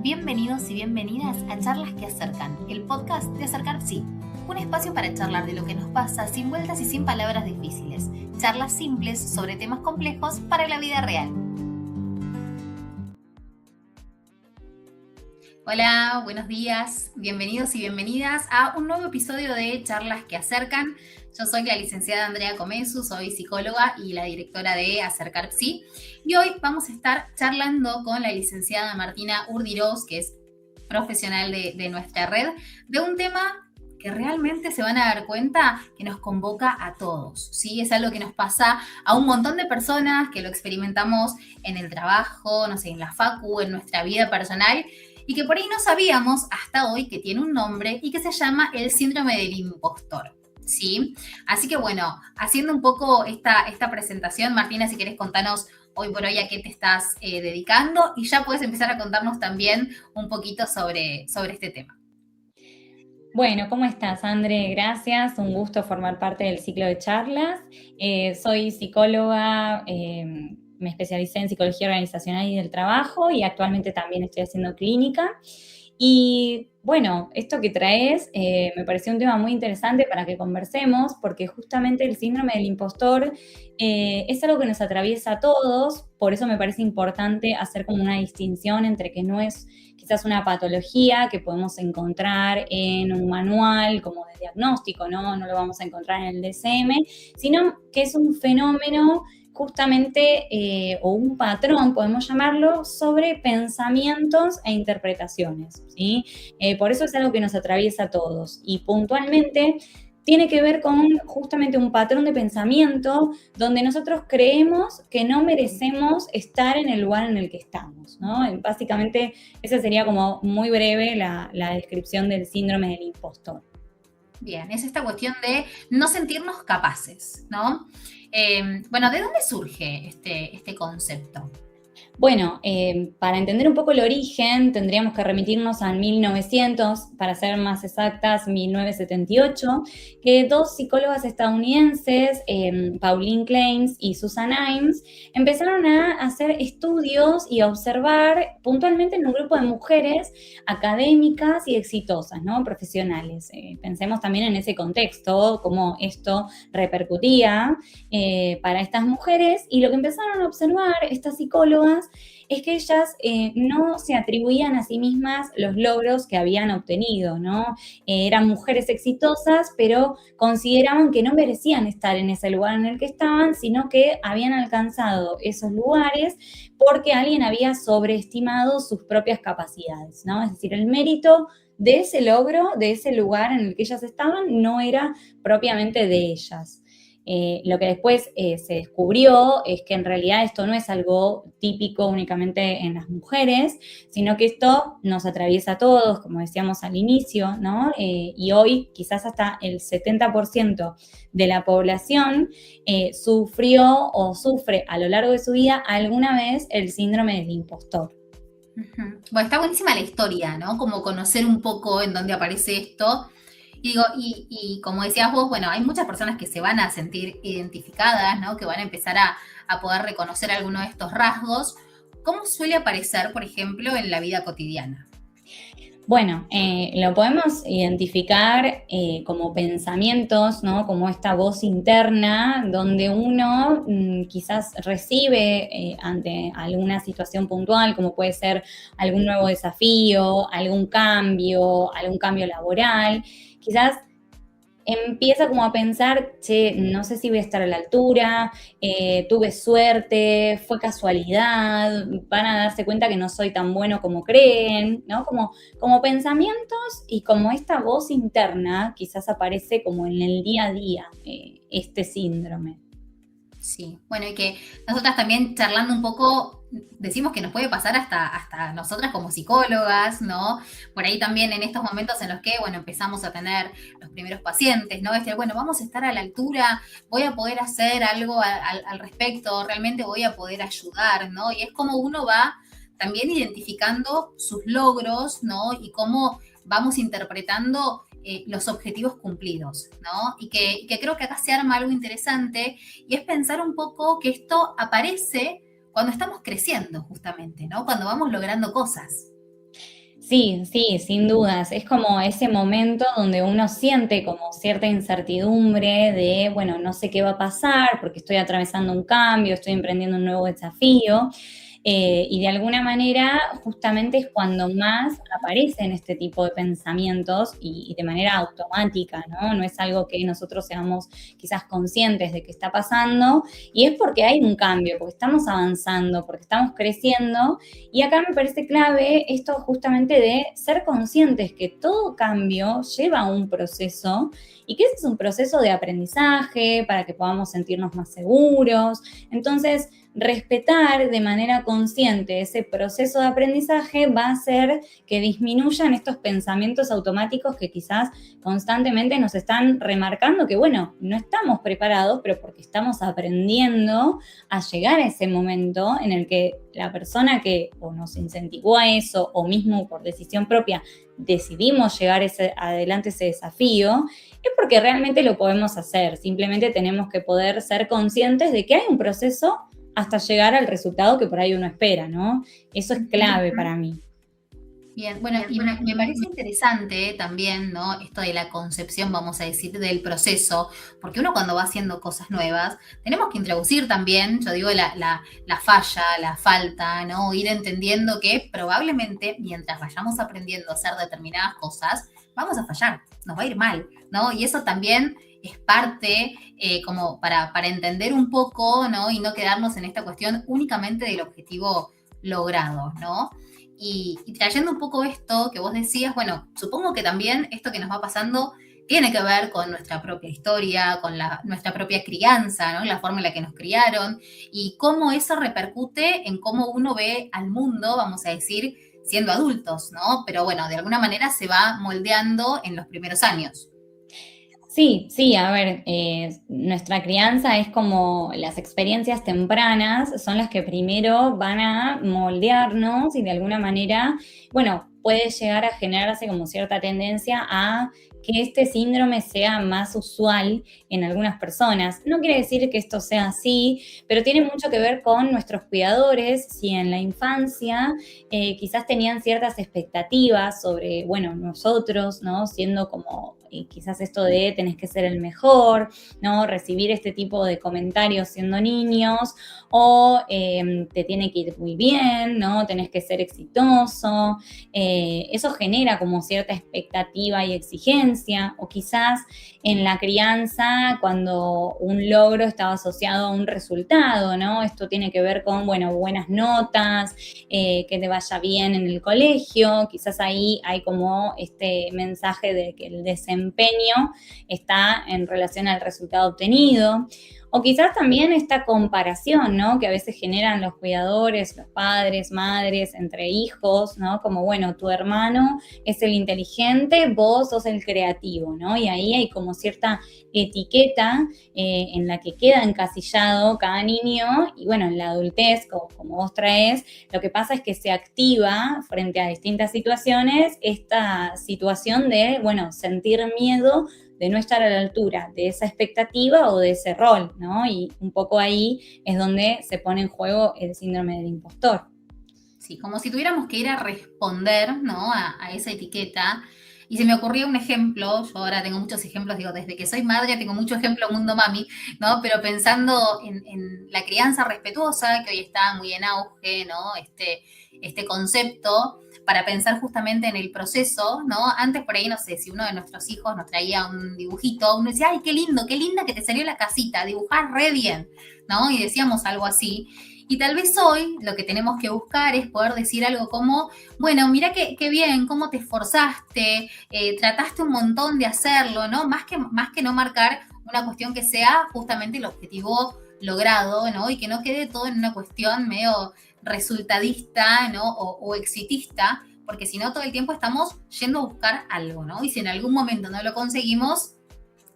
Bienvenidos y bienvenidas a Charlas que Acercan, el podcast de Acercar Psi. Un espacio para charlar de lo que nos pasa sin vueltas y sin palabras difíciles. Charlas simples sobre temas complejos para la vida real. Hola, buenos días, bienvenidos y bienvenidas a un nuevo episodio de Charlas que Acercan. Yo soy la licenciada Andrea Comesu, soy psicóloga y la directora de Acercar Psi. Y hoy vamos a estar charlando con la licenciada Martina Urdirós, que es profesional de nuestra red, de un tema que realmente se van a dar cuenta que nos convoca a todos, ¿sí? Es algo que nos pasa a un montón de personas, que lo experimentamos en el trabajo, no sé, en la facu, en nuestra vida personal, y que por ahí no sabíamos hasta hoy que tiene un nombre y que se llama el síndrome del impostor, ¿sí? Así que bueno, haciendo un poco esta presentación, Martina, si querés contanos hoy por hoy a qué te estás dedicando y ya puedes empezar a contarnos también un poquito sobre este tema. Bueno, ¿cómo estás, André? Gracias, un gusto formar parte del ciclo de charlas. Soy psicóloga, me especialicé en psicología organizacional y del trabajo y actualmente también estoy haciendo clínica. Y bueno, esto que traes me pareció un tema muy interesante para que conversemos, porque justamente el síndrome del impostor es algo que nos atraviesa a todos, por eso me parece importante hacer como una distinción entre que no es quizás una patología que podemos encontrar en un manual como de diagnóstico, ¿no? No lo vamos a encontrar en el DSM, sino que es un fenómeno justamente, o un patrón, podemos llamarlo, sobre pensamientos e interpretaciones, ¿sí? Por eso es algo que nos atraviesa a todos y puntualmente tiene que ver con justamente un patrón de pensamiento donde nosotros creemos que no merecemos estar en el lugar en el que estamos, ¿no? Básicamente, esa sería como muy breve la descripción del síndrome del impostor. Bien, es esta cuestión de no sentirnos capaces, ¿no? Bueno, ¿de dónde surge este concepto? Bueno, para entender un poco el origen, tendríamos que remitirnos al 1900, para ser más exactas, 1978, que dos psicólogas estadounidenses, Pauline Clance y Susan Imes, empezaron a hacer estudios y a observar puntualmente en un grupo de mujeres académicas y exitosas, ¿no? Profesionales. Pensemos también en ese contexto, cómo esto repercutía para estas mujeres, y lo que empezaron a observar estas psicólogas es que ellas no se atribuían a sí mismas los logros que habían obtenido, ¿no? Eran mujeres exitosas, pero consideraban que no merecían estar en ese lugar en el que estaban, sino que habían alcanzado esos lugares porque alguien había sobreestimado sus propias capacidades, ¿no? Es decir, el mérito de ese logro, de ese lugar en el que ellas estaban, no era propiamente de ellas. Lo que después se descubrió es que en realidad esto no es algo típico únicamente en las mujeres, sino que esto nos atraviesa a todos, como decíamos al inicio, ¿no? Y hoy quizás hasta el 70% de la población sufrió o sufre a lo largo de su vida alguna vez el síndrome del impostor. Uh-huh. Bueno, está buenísima la historia, ¿no? Como conocer un poco en dónde aparece esto. Y digo, y como decías vos, bueno, hay muchas personas que se van a sentir identificadas, ¿no? Que van a empezar a poder reconocer alguno de estos rasgos. ¿Cómo suele aparecer, por ejemplo, en la vida cotidiana? Bueno, lo podemos identificar como pensamientos, ¿no? Como esta voz interna donde uno quizás recibe ante alguna situación puntual, como puede ser algún nuevo desafío, algún cambio laboral, quizás empieza como a pensar, che, no sé si voy a estar a la altura, tuve suerte, fue casualidad, van a darse cuenta que no soy tan bueno como creen, ¿no? Como pensamientos y como esta voz interna quizás aparece como en el día a día, este síndrome. Sí, bueno, y que nosotras también charlando un poco, decimos que nos puede pasar hasta nosotras como psicólogas, ¿no? Por ahí también en estos momentos en los que, bueno, empezamos a tener los primeros pacientes, ¿no? Bueno, vamos a estar a la altura, voy a poder hacer algo al respecto, realmente voy a poder ayudar, ¿no? Y es como uno va también identificando sus logros, ¿no? Y cómo vamos interpretando los objetivos cumplidos, ¿no? Y que creo que acá se arma algo interesante y es pensar un poco que esto aparece cuando estamos creciendo justamente, ¿no? Cuando vamos logrando cosas. Sí, sí, sin dudas. Es como ese momento donde uno siente como cierta incertidumbre de, bueno, no sé qué va a pasar porque estoy atravesando un cambio, estoy emprendiendo un nuevo desafío. Y de alguna manera, justamente es cuando más aparecen este tipo de pensamientos y de manera automática, ¿no? No es algo que nosotros seamos quizás conscientes de que está pasando, y es porque hay un cambio, porque estamos avanzando, porque estamos creciendo, y acá me parece clave esto justamente de ser conscientes que todo cambio lleva a un proceso y que ese es un proceso de aprendizaje para que podamos sentirnos más seguros. Entonces, respetar de manera consciente ese proceso de aprendizaje va a hacer que disminuyan estos pensamientos automáticos que quizás constantemente nos están remarcando que, bueno, no estamos preparados, pero porque estamos aprendiendo a llegar a ese momento en el que la persona que o nos incentivó a eso o mismo por decisión propia decidimos llegar adelante ese desafío, es porque realmente lo podemos hacer. Simplemente tenemos que poder ser conscientes de que hay un proceso hasta llegar al resultado que por ahí uno espera, ¿no? Eso es clave para mí. Bien, bueno, y me parece interesante también, ¿no? Esto de la concepción, vamos a decir, del proceso, porque uno cuando va haciendo cosas nuevas, tenemos que introducir también, yo digo, la falla, la falta, ¿no? Ir entendiendo que probablemente mientras vayamos aprendiendo a hacer determinadas cosas, vamos a fallar, nos va a ir mal, ¿no? Y eso también es parte como para entender un poco, ¿no? Y no quedarnos en esta cuestión únicamente del objetivo logrado, ¿no? Y trayendo un poco esto que vos decías, bueno, supongo que también esto que nos va pasando tiene que ver con nuestra propia historia, con nuestra propia crianza, ¿no? La forma en la que nos criaron y cómo eso repercute en cómo uno ve al mundo, vamos a decir, siendo adultos, ¿no? Pero bueno, de alguna manera se va moldeando en los primeros años. Sí, sí, a ver, nuestra crianza es como las experiencias tempranas, son las que primero van a moldearnos y de alguna manera, bueno, puede llegar a generarse como cierta tendencia a que este síndrome sea más usual en algunas personas. No quiere decir que esto sea así, pero tiene mucho que ver con nuestros cuidadores, si en la infancia quizás tenían ciertas expectativas sobre, bueno, nosotros, ¿no? Siendo como quizás esto de tenés que ser el mejor, ¿no? Recibir este tipo de comentarios siendo niños, o te tiene que ir muy bien, ¿no? Tenés que ser exitoso. Eso genera como cierta expectativa y exigencia, o quizás en la crianza cuando un logro estaba asociado a un resultado, ¿no? Esto tiene que ver con, bueno, buenas notas, que te vaya bien en el colegio, quizás ahí hay como este mensaje de que el desempeño está en relación al resultado obtenido. O quizás también esta comparación, ¿no? Que a veces generan los cuidadores, los padres, madres, entre hijos, ¿no? Como, bueno, tu hermano es el inteligente, vos sos el creativo, ¿no? Y ahí hay como cierta etiqueta en la que queda encasillado cada niño, y bueno, en la adultez, como vos traes, lo que pasa es que se activa frente a distintas situaciones esta situación de, bueno, sentir miedo de no estar a la altura de esa expectativa o de ese rol, ¿no? Y un poco ahí es donde se pone en juego el síndrome del impostor. Sí, como si tuviéramos que ir a responder, ¿no? A esa etiqueta. Y se me ocurrió un ejemplo, yo ahora tengo muchos ejemplos, digo, desde que soy madre tengo mucho ejemplo mundo mami, ¿no? Pero pensando en la crianza respetuosa, que hoy está muy en auge, ¿no? Este concepto, para pensar justamente en el proceso, ¿no? Antes por ahí, no sé, si uno de nuestros hijos nos traía un dibujito, uno decía, ay, qué lindo, qué linda que te salió la casita, dibujás re bien, ¿no? Y decíamos algo así. Y tal vez hoy lo que tenemos que buscar es poder decir algo como, bueno, mira qué bien, cómo te esforzaste, trataste un montón de hacerlo, ¿no? Más que no marcar una cuestión que sea justamente el objetivo logrado, ¿no? Y que no quede todo en una cuestión medio resultadista, ¿no? O exitista, porque si no todo el tiempo estamos yendo a buscar algo, ¿no? Y si en algún momento no lo conseguimos,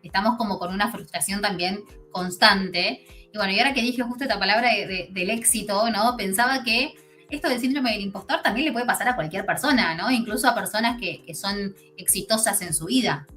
estamos como con una frustración también constante. Y bueno, y ahora que dije justo esta palabra del éxito, ¿no? Pensaba que esto del síndrome del impostor también le puede pasar a cualquier persona, ¿no? Incluso a personas que son exitosas en su vida.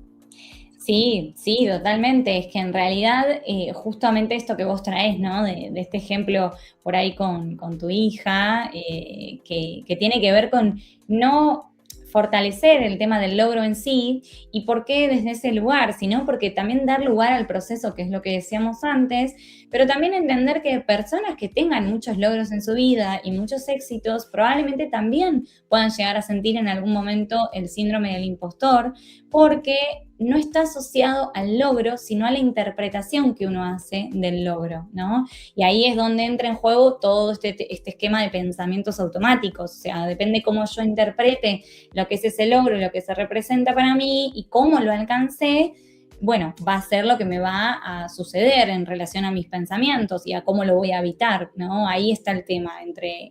Sí, sí, totalmente. Es que en realidad justamente esto que vos traés, ¿no? De este ejemplo por ahí con tu hija, que tiene que ver con no fortalecer el tema del logro en sí. ¿Y por qué desde ese lugar? Sino porque también dar lugar al proceso, que es lo que decíamos antes, pero también entender que personas que tengan muchos logros en su vida y muchos éxitos probablemente también puedan llegar a sentir en algún momento el síndrome del impostor, porque no está asociado al logro, sino a la interpretación que uno hace del logro, ¿no? Y ahí es donde entra en juego todo este esquema de pensamientos automáticos, o sea, depende cómo yo interprete lo que es ese logro, lo que se representa para mí y cómo lo alcancé, bueno, va a ser lo que me va a suceder en relación a mis pensamientos y a cómo lo voy a habitar, ¿no? Ahí está el tema,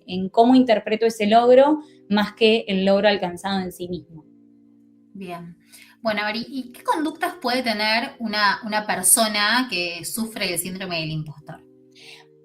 en cómo interpreto ese logro más que el logro alcanzado en sí mismo. Bien. Bueno, a ver, ¿y qué conductas puede tener una persona que sufre el síndrome del impostor?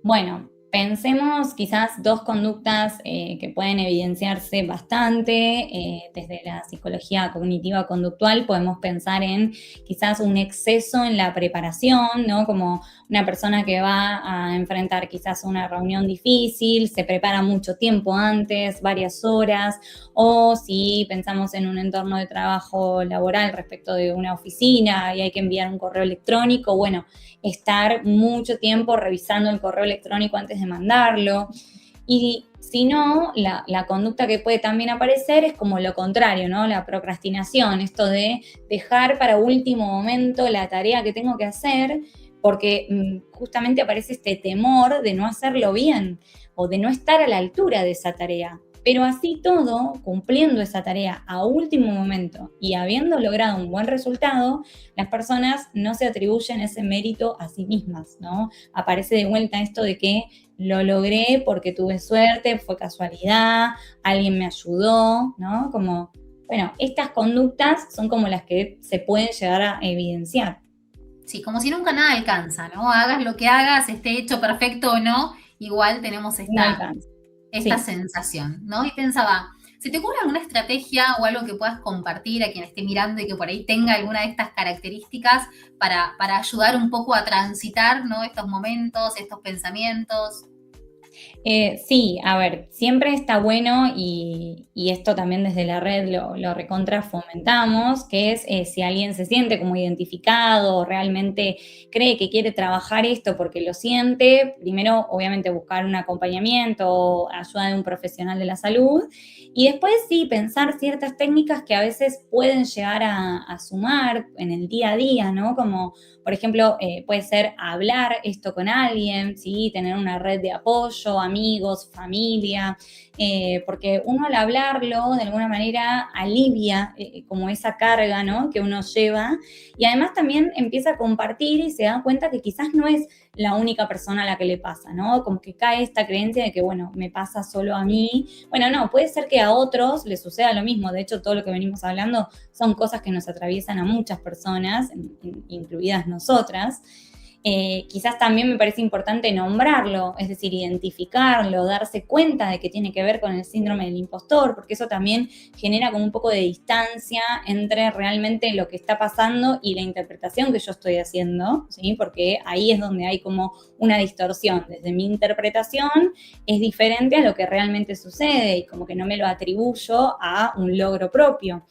Bueno, pensemos quizás dos conductas que pueden evidenciarse bastante. Desde la psicología cognitiva conductual podemos pensar en quizás un exceso en la preparación, ¿no? Como una persona que va a enfrentar quizás una reunión difícil, se prepara mucho tiempo antes, varias horas, o si pensamos en un entorno de trabajo laboral respecto de una oficina y hay que enviar un correo electrónico, bueno, estar mucho tiempo revisando el correo electrónico antes de mandarlo. Y si no, la conducta que puede también aparecer es como lo contrario, ¿no? La procrastinación, esto de dejar para último momento la tarea que tengo que hacer, porque justamente aparece este temor de no hacerlo bien o de no estar a la altura de esa tarea. Pero así todo, cumpliendo esa tarea a último momento y habiendo logrado un buen resultado, las personas no se atribuyen ese mérito a sí mismas, ¿no? Aparece de vuelta esto de que lo logré porque tuve suerte, fue casualidad, alguien me ayudó, ¿no? Como, bueno, estas conductas son como las que se pueden llegar a evidenciar. Sí, como si nunca nada alcanza, ¿no? Hagas lo que hagas, esté hecho perfecto o no, igual tenemos No esta alcanza. Sí. sensación, ¿no? Y pensaba, ¿se te ocurre alguna estrategia o algo que puedas compartir a quien esté mirando y que por ahí tenga alguna de estas características para ayudar un poco a transitar, ¿no? Estos momentos, estos pensamientos? Sí, a ver, siempre está bueno y esto también desde la red lo recontra fomentamos, que es si alguien se siente como identificado o realmente cree que quiere trabajar esto porque lo siente, primero obviamente buscar un acompañamiento o ayuda de un profesional de la salud y después sí pensar ciertas técnicas que a veces pueden llegar a sumar en el día a día, ¿no? Como por ejemplo, puede ser hablar esto con alguien, ¿sí? Tener una red de apoyo, amigos, familia, porque uno al hablarlo de alguna manera alivia como esa carga, ¿no? Que uno lleva y además también empieza a compartir y se da cuenta que quizás no es la única persona a la que le pasa, ¿no? Como que cae esta creencia de que, bueno, me pasa solo a mí. Bueno, no, puede ser que a otros les suceda lo mismo. De hecho, todo lo que venimos hablando son cosas que nos atraviesan a muchas personas, incluidas nosotras. Quizás también me parece importante nombrarlo, es decir, identificarlo, darse cuenta de que tiene que ver con el síndrome del impostor, porque eso también genera como un poco de distancia entre realmente lo que está pasando y la interpretación que yo estoy haciendo, ¿sí? Porque ahí es donde hay como una distorsión. Desde mi interpretación es diferente a lo que realmente sucede y como que no me lo atribuyo a un logro propio.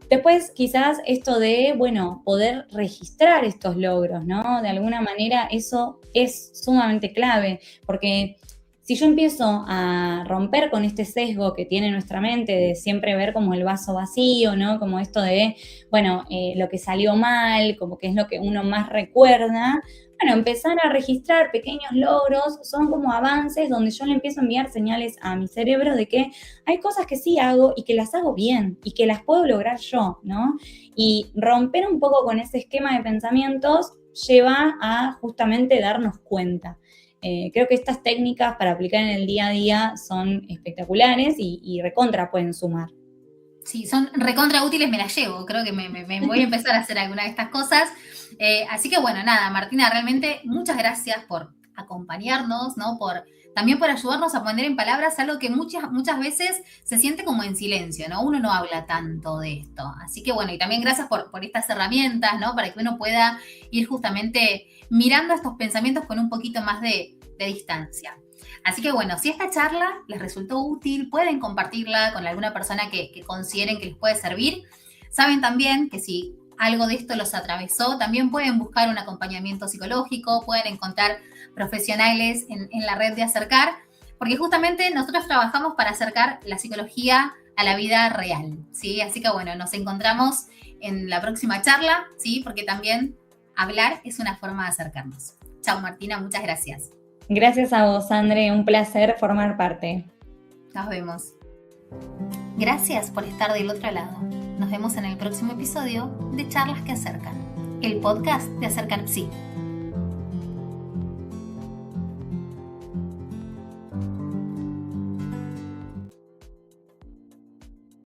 Después, quizás esto de, bueno, poder registrar estos logros, ¿no? De alguna manera eso es sumamente clave, porque si yo empiezo a romper con este sesgo que tiene nuestra mente de siempre ver como el vaso vacío, ¿no? Como esto de, bueno, lo que salió mal, como que es lo que uno más recuerda, bueno, empezar a registrar pequeños logros son como avances donde yo le empiezo a enviar señales a mi cerebro de que hay cosas que sí hago y que las hago bien y que las puedo lograr yo, ¿no? Y romper un poco con ese esquema de pensamientos lleva a justamente darnos cuenta. Creo que estas técnicas para aplicar en el día a día son espectaculares y recontra pueden sumar. Sí, son recontra útiles, me las llevo. Creo que me voy a empezar a hacer alguna de estas cosas. Así que bueno, nada, Martina, realmente muchas gracias por acompañarnos, ¿no? También por ayudarnos a poner en palabras algo que muchas veces se siente como en silencio, ¿no? Uno no habla tanto de esto. Así que bueno, y también gracias por estas herramientas, ¿no? Para que uno pueda ir justamente mirando estos pensamientos con un poquito más de distancia. Así que bueno, si esta charla les resultó útil, pueden compartirla con alguna persona que consideren que les puede servir. Saben también que si algo de esto los atravesó, también pueden buscar un acompañamiento psicológico, pueden encontrar profesionales en la red de Acercar, porque justamente nosotros trabajamos para acercar la psicología a la vida real, ¿sí? Así que bueno, nos encontramos en la próxima charla, ¿sí? Porque también hablar es una forma de acercarnos. Chao, Martina, muchas gracias. Gracias a vos, André, un placer formar parte. Nos vemos. Gracias por estar del otro lado. Nos vemos en el próximo episodio de Charlas que Acercan, el podcast de Acercar Psi.